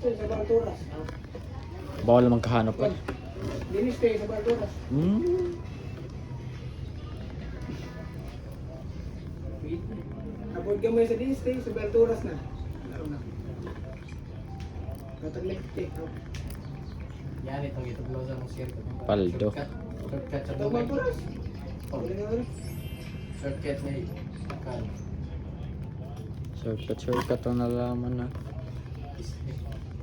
Sa Balturas. Bawal naman kahanap pa. Dinis kayo sa Balturas. Abot ka mo sa dinis kayo sa Balturas na. Alam na. Kataglik kayo. Yan itong ituglosa mong circuit. Paldo. Shortcut sa Ito buhay. Balturas. Shortcut may kan. Shortcut ang nalaman na.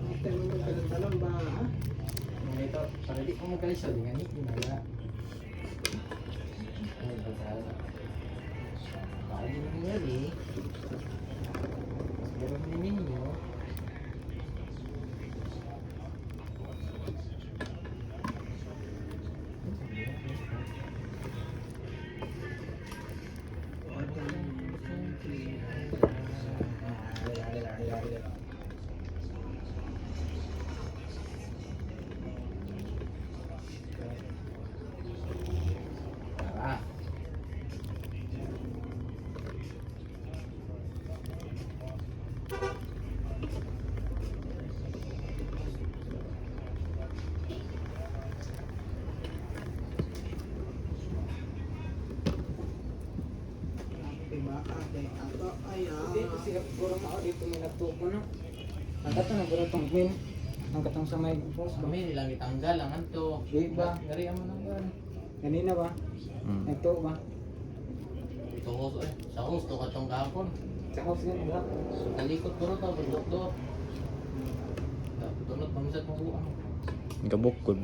Ito mo talon ba ha? Ito, para di ko magkalisod, nga ni inala. Ay, bagala. Baka di mo nangyari. Meron din ninyo. Tara. Diba ate? Ato ay Dito siya siguro mao dito may nagtuko no. Ang katong naguro tong win. Ang katong sa may post kami nilang itanggal ang anto. Di ba? Ngari mo nang gan. Kanina ba? Ito ba? Ito ko sa gusto ka tong gahapon. Sa house nga ba? So kalikot ko ro ta bundok. Tunod pangsat mo buang. Gabukod.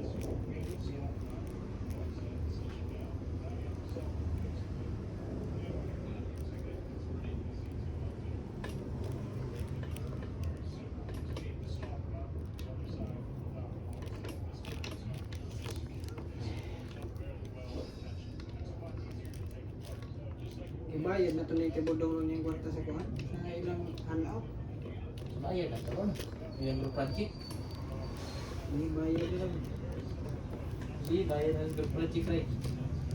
ibayad na to ni kibudong yung kwarta sa kuhan. Sa ilang hanap. Bayad na karon. Yung group project. Ibayad na lang. Di bayad ang group project rin.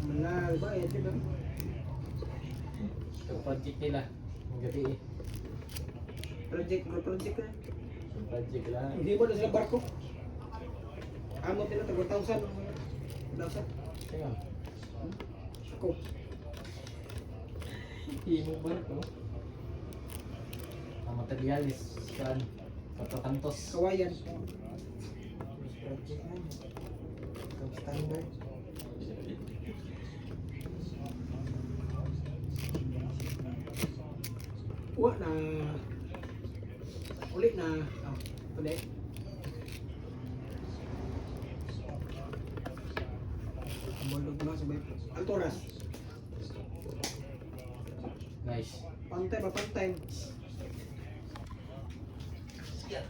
Wala, ibayad ito. Group project nila. Ang gabi eh. Project na. Group project lang. Hindi ba na sila barko? Amo nila tag-1,000. 1,000. Kaya. Ako. Imo ba ito? Ang materialis. Saan? Katatantos. Kawayan. Project na yun. Standard. Wa na. Ulit na. Ulit. Bulog na sa may Alturas. Nice. Pantay ba pantay? Yeah.